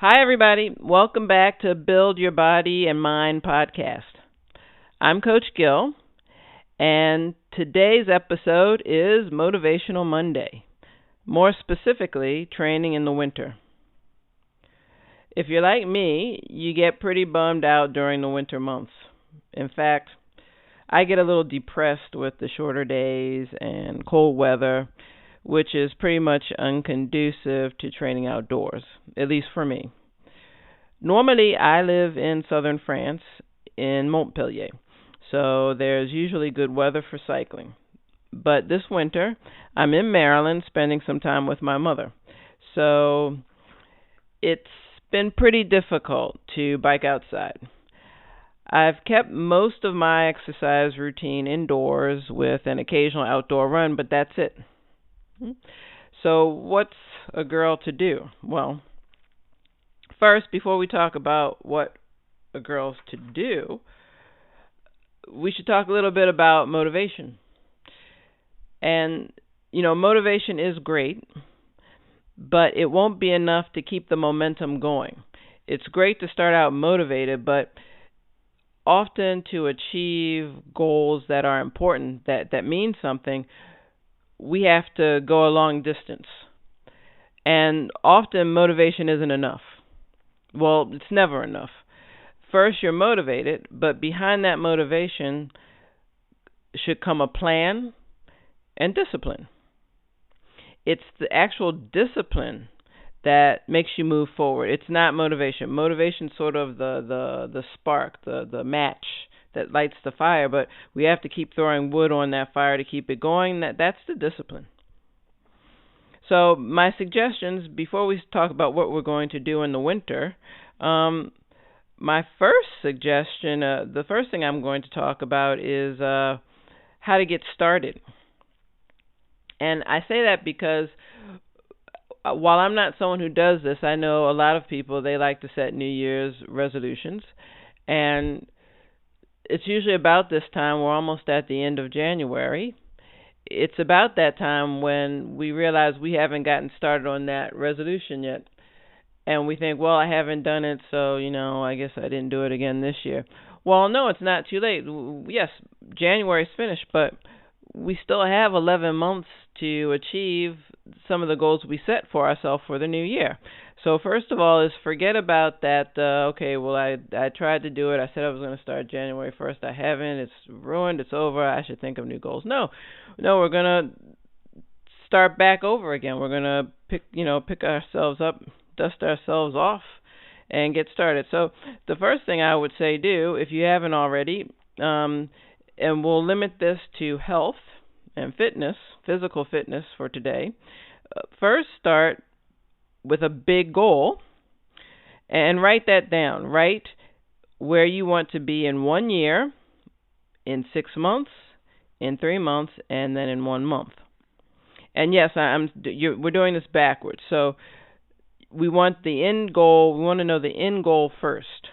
Hi, everybody. Welcome back to Build Your Body and Mind podcast. I'm Coach Gill, and today's episode is Motivational Monday, more specifically, training in the winter. If you're like me, you get pretty bummed out during the winter months. In fact, I get a little depressed with the shorter days and cold weather, which is pretty much unconducive to training outdoors, at least for me. Normally, I live in southern France, in Montpellier, so there's usually good weather for cycling. But this winter, I'm in Maryland spending some time with my mother. So it's been pretty difficult to bike outside. I've kept most of my exercise routine indoors with an occasional outdoor run, but that's it. So what's a girl to do? Well, first, before we talk about what a girl's to do, we should talk a little bit about motivation. And, motivation is great, but it won't be enough to keep the momentum going. It's great to start out motivated, but often to achieve goals that are important, that mean something, we have to go a long distance. And often motivation isn't enough. Well, it's never enough. First, you're motivated, but behind that motivation should come a plan and discipline. It's the actual discipline that makes you move forward. It's not motivation. Motivation's sort of the spark, the match that lights the fire, but we have to keep throwing wood on that fire to keep it going. That's the discipline. So my suggestions, before we talk about what we're going to do in the winter, my first suggestion, the first thing I'm going to talk about is how to get started. And I say that because while I'm not someone who does this, I know a lot of people, they like to set New Year's resolutions. And it's usually about this time, we're almost at the end of January. It's about that time when we realize we haven't gotten started on that resolution yet. And we think, well, I haven't done it, so, I guess I didn't do it again this year. Well, no, it's not too late. Yes, January's finished, but we still have 11 months to achieve some of the goals we set for ourselves for the new year. So first of all is forget about that, I tried to do it. I said I was going to start January 1st. I haven't. It's ruined. It's over. I should think of new goals. No, we're going to start back over again. We're going to pick ourselves up, dust ourselves off, and get started. So the first thing I would say do, if you haven't already, and we'll limit this to health and fitness, physical fitness for today, first start with a big goal and write that down. Write where you want to be in 1 year, in 6 months, in 3 months, and then in 1 month. And yes, we're doing this backwards. So we want the end goal. We want to know the end goal first.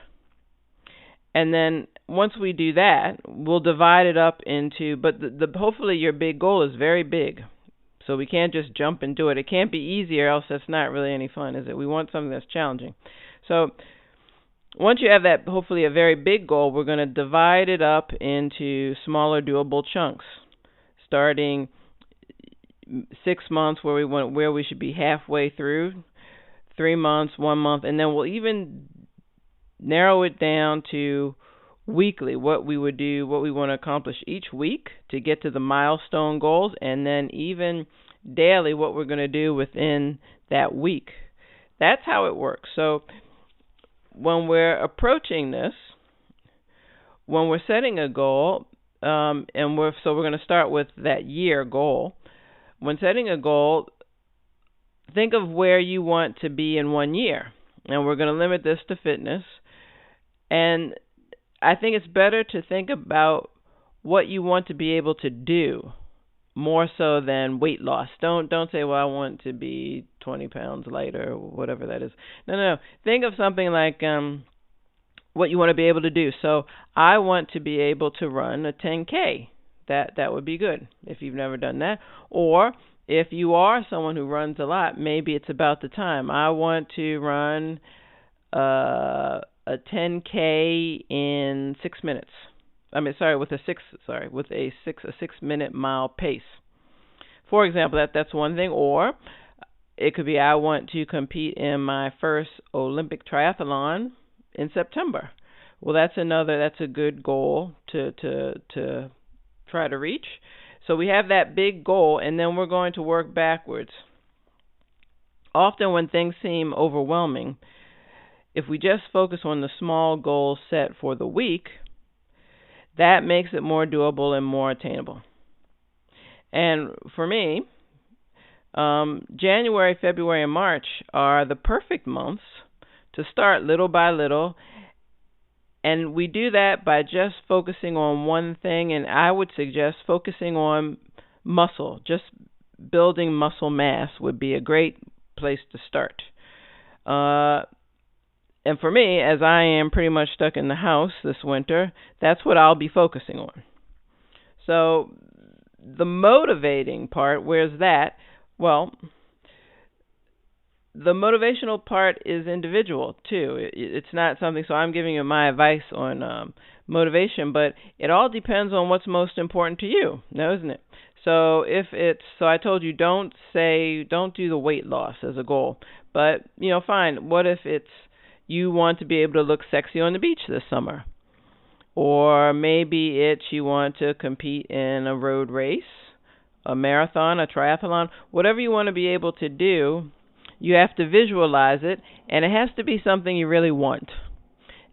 And then once we do that, we'll divide it up into, but hopefully your big goal is very big. So we can't just jump and do it. It can't be easy or else that's not really any fun, is it? We want something that's challenging. So once you have that, hopefully a very big goal, we're going to divide it up into smaller doable chunks, starting 6 months where we should be halfway through, 3 months, 1 month, and then we'll even narrow it down to weekly, what we would do, what we want to accomplish each week to get to the milestone goals, and then even daily what we're going to do within that week. That's how it works. So when we're approaching this, when we're setting a goal, we're going to start with that year goal. When setting a goal, think of where you want to be in 1 year, and we're going to limit this to fitness. And I think it's better to think about what you want to be able to do more so than weight loss. Don't say, well, I want to be 20 pounds lighter or whatever that is. No. Think of something like what you want to be able to do. So I want to be able to run a 10K. That would be good if you've never done that. Or if you are someone who runs a lot, maybe it's about the time. I want to run a 10K in 6 minutes. With a 6 minute mile pace. For example, that's one thing. Or it could be I want to compete in my first Olympic triathlon in September. Well, that's a good goal to try to reach. So we have that big goal, and then we're going to work backwards. Often when things seem overwhelming, if we just focus on the small goals set for the week, that makes it more doable and more attainable. And for me, January, February, and March are the perfect months to start little by little. And we do that by just focusing on one thing, and I would suggest focusing on muscle. Just building muscle mass would be a great place to start. And for me, as I am pretty much stuck in the house this winter, that's what I'll be focusing on. So the motivating part, where's that? Well, the motivational part is individual too. It's not something, so I'm giving you my advice on motivation, but it all depends on what's most important to you, now isn't it? So I told you don't do the weight loss as a goal, but fine. What if it's you want to be able to look sexy on the beach this summer? Or maybe it's you want to compete in a road race, a marathon, a triathlon, whatever you want to be able to do. You have to visualize it, and it has to be something you really want.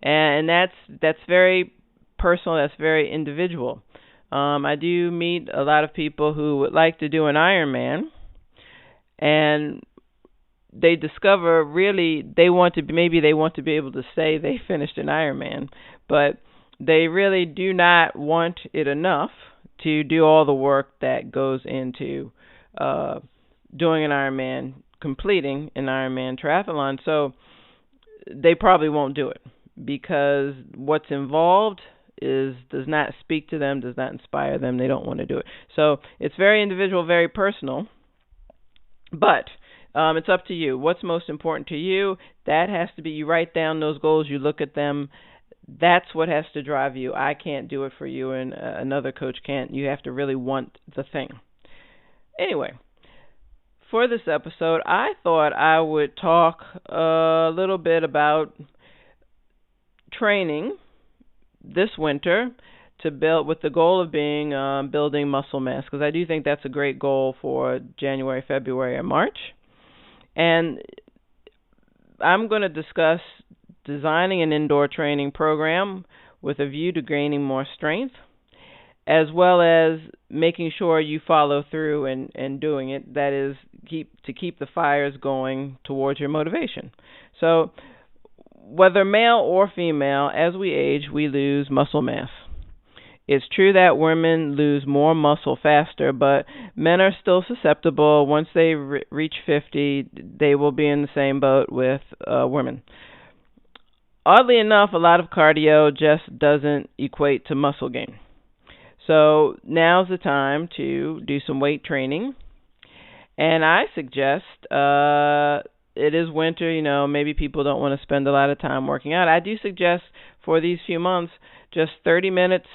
And that's very personal, that's very individual. I do meet a lot of people who would like to do an Ironman, and they discover really they want to be able to say they finished an Ironman, but they really do not want it enough to do all the work that goes into doing an Ironman, completing an Ironman triathlon. So they probably won't do it because what's involved does not speak to them, does not inspire them. They don't want to do it. So it's very individual, very personal, but it's up to you. What's most important to you? That has to be, you write down those goals, you look at them. That's what has to drive you. I can't do it for you, and another coach can't. You have to really want the thing. Anyway, for this episode, I thought I would talk a little bit about training this winter to build, with the goal of being building muscle mass, because I do think that's a great goal for January, February, and March. And I'm going to discuss designing an indoor training program with a view to gaining more strength, as well as making sure you follow through and doing it. That is, keep the fires going towards your motivation. So whether male or female, as we age, we lose muscle mass. It's true that women lose more muscle faster, but men are still susceptible. Once they reach 50, they will be in the same boat with women. Oddly enough, a lot of cardio just doesn't equate to muscle gain. So now's the time to do some weight training. And I suggest, it is winter, maybe people don't want to spend a lot of time working out. I do suggest for these few months, just 30 minutes,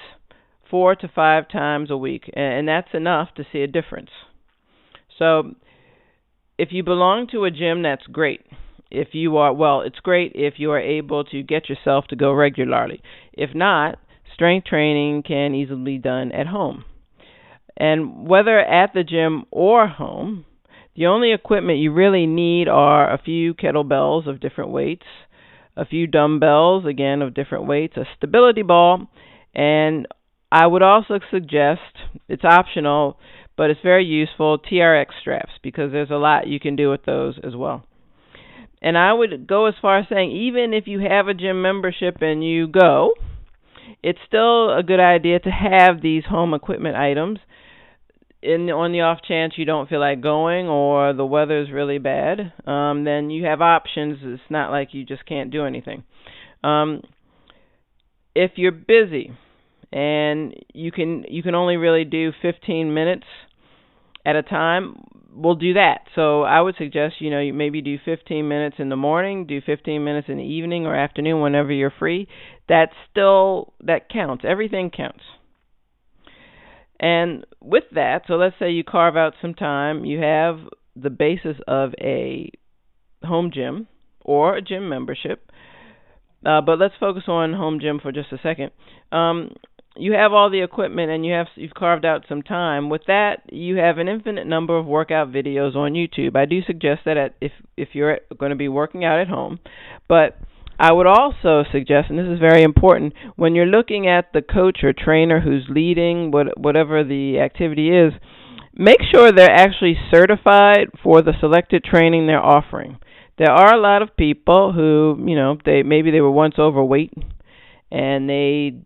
4 to 5 times a week. And that's enough to see a difference. So if you belong to a gym, that's great. If you are, it's great if you are able to get yourself to go regularly. If not, strength training can easily be done at home. And whether at the gym or home, the only equipment you really need are a few kettlebells of different weights, a few dumbbells, again, of different weights, a stability ball, and I would also suggest, it's optional, but it's very useful, TRX straps, because there's a lot you can do with those as well. And I would go as far as saying, even if you have a gym membership and you go, it's still a good idea to have these home equipment items on the off chance you don't feel like going or the weather is really bad. Then you have options. It's not like you just can't do anything. If you're busy and you can only really do 15 minutes at a time, we'll do that. So I would suggest, you maybe do 15 minutes in the morning, do 15 minutes in the evening or afternoon whenever you're free. That counts. Everything counts. And with that, so let's say you carve out some time, you have the basis of a home gym or a gym membership. But let's focus on home gym for just a second. You have all the equipment and you've carved out some time. With that, you have an infinite number of workout videos on YouTube. I do suggest that if you're going to be working out at home, but I would also suggest, and this is very important, when you're looking at the coach or trainer who's leading whatever the activity is, make sure they're actually certified for the selected training they're offering. There are a lot of people who, maybe they were once overweight and they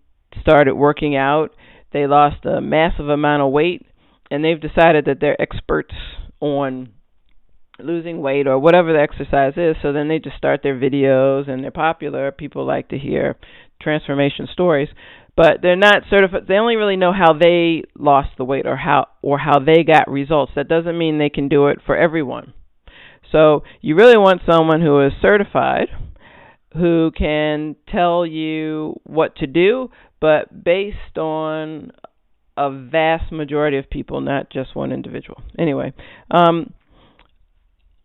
started working out. They lost a massive amount of weight and they've decided that they're experts on losing weight or whatever the exercise is. So then they just start their videos and they're popular. People like to hear transformation stories, but they're not certified. They only really know how they lost the weight or how they got results. That doesn't mean they can do it for everyone. So you really want someone who is certified, who can tell you what to do, but based on a vast majority of people, not just one individual. Anyway,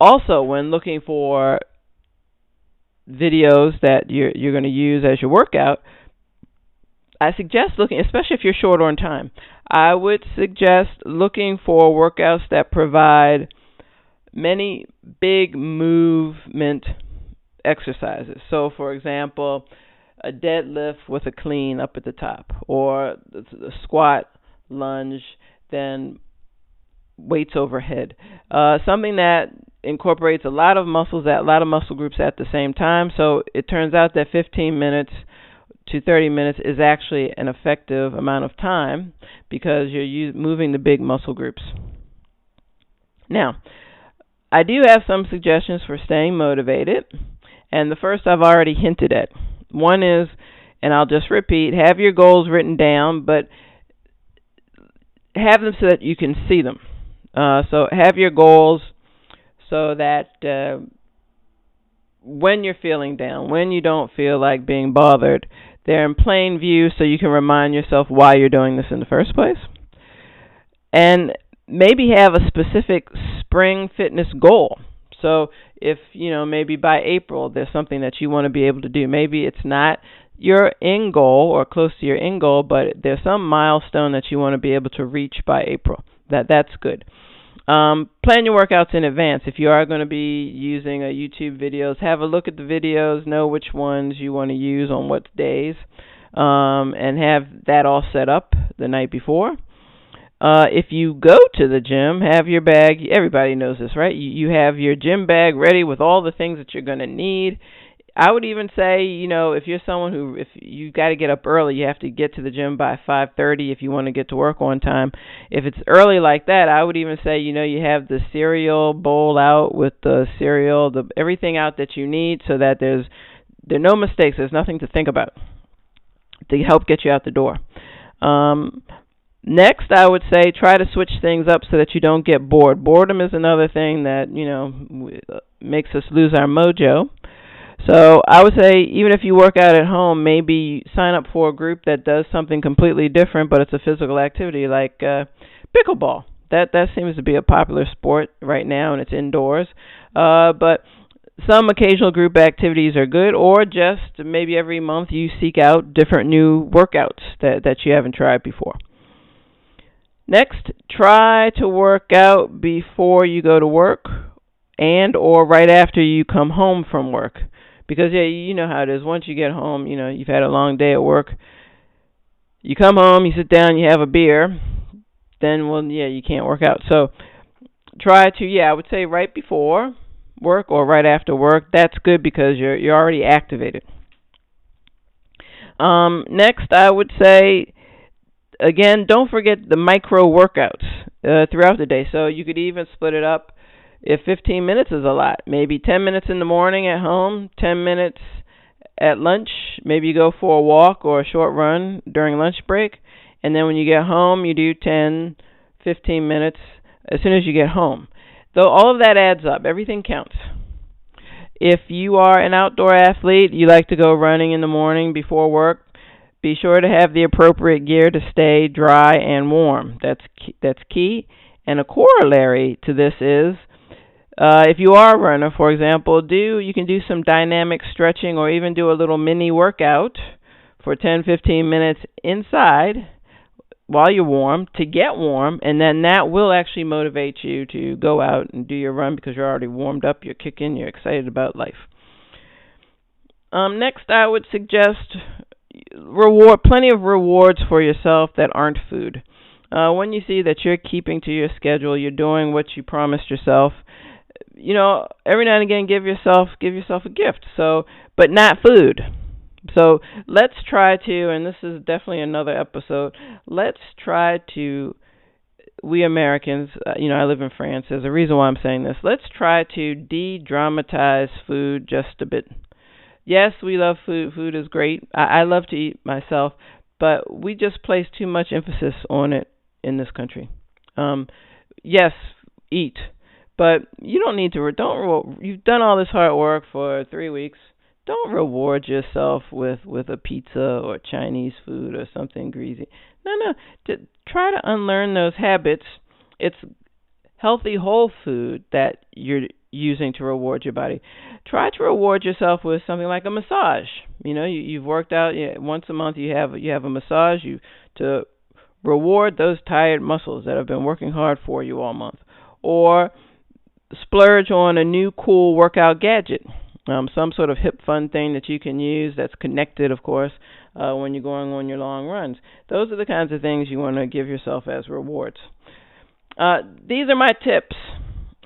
also when looking for videos that you're going to use as your workout, I suggest looking, especially if you're short on time, I would suggest looking for workouts that provide many big movement exercises. So, for example, a deadlift with a clean up at the top, or a squat, lunge, then weights overhead. Something that incorporates a lot of muscles, a lot of muscle groups at the same time. So it turns out that 15 minutes to 30 minutes is actually an effective amount of time because you're moving the big muscle groups. Now, I do have some suggestions for staying motivated, and the first I've already hinted at. One is, and I'll just repeat, have your goals written down, but have them so that you can see them. So have your goals so that when you're feeling down, when you don't feel like being bothered, they're in plain view so you can remind yourself why you're doing this in the first place. And maybe have a specific spring fitness goal. So if, maybe by April there's something that you want to be able to do. Maybe it's not your end goal or close to your end goal, but there's some milestone that you want to be able to reach by April. That's good. Plan your workouts in advance. If you are going to be using YouTube videos, have a look at the videos, know which ones you want to use on what days, and have that all set up the night before. If you go to the gym, have your bag. Everybody knows this, right? You have your gym bag ready with all the things that you're going to need. I would even say, if you're someone if you got to get up early, you have to get to the gym by 5:30 if you want to get to work on time. If it's early like that, I would even say, you have the cereal bowl out with the cereal, everything out that you need so that there are no mistakes. There's nothing to think about to help get you out the door. Next, I would say try to switch things up so that you don't get bored. Boredom is another thing that, makes us lose our mojo. So I would say even if you work out at home, maybe sign up for a group that does something completely different, but it's a physical activity like pickleball. That seems to be a popular sport right now, and it's indoors. But some occasional group activities are good, or just maybe every month you seek out different new workouts that you haven't tried before. Next, try to work out before you go to work and or right after you come home from work. Because, you know how it is. Once you get home, you've had a long day at work. You come home, you sit down, you have a beer. Then, you can't work out. So try to, I would say right before work or right after work. That's good because you're already activated. Next, I would say, again, don't forget the micro workouts throughout the day. So you could even split it up. If 15 minutes is a lot, maybe 10 minutes in the morning at home, 10 minutes at lunch. Maybe you go for a walk or a short run during lunch break. And then when you get home, you do 10, 15 minutes as soon as you get home. Though all of that adds up, everything counts. If you are an outdoor athlete, you like to go running in the morning before work, be sure to have the appropriate gear to stay dry and warm. That's key. And a corollary to this is, if you are a runner, for example, you can do some dynamic stretching or even do a little mini workout for 10-15 minutes inside while you're warm to get warm, and then that will actually motivate you to go out and do your run because you're already warmed up, you're kicking, you're excited about life. Next, I would suggest plenty of rewards for yourself that aren't food. When you see that you're keeping to your schedule, you're doing what you promised yourself, every now and again give yourself a gift. But not food. So let's try to, and this is definitely another episode, let's try to, we Americans, I live in France, there's a reason why I'm saying this, let's try to de-dramatize food just a bit. Yes, we love food. Food is great. I love to eat myself, but we just place too much emphasis on it in this country. Yes, eat, but you don't need to, you've done all this hard work for 3 weeks. Don't reward yourself with a pizza or Chinese food or something greasy. No. Try to unlearn those habits. It's healthy whole food that you're using to reward your body. Try to reward yourself with something like a massage. You've worked out once a month. You have a massage to reward those tired muscles that have been working hard for you all month, or splurge on a new cool workout gadget. Some sort of hip fun thing that you can use that's connected, of course, when you're going on your long runs. Those are the kinds of things you want to give yourself as rewards. These are my tips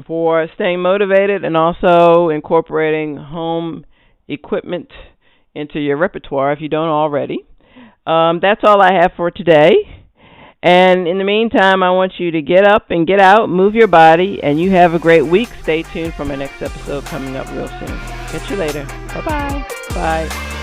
for staying motivated and also incorporating home equipment into your repertoire if you don't already. That's all I have for today. And in the meantime, I want you to get up and get out, move your body, and you have a great week. Stay tuned for my next episode coming up real soon. Catch you later. Bye-bye. Bye.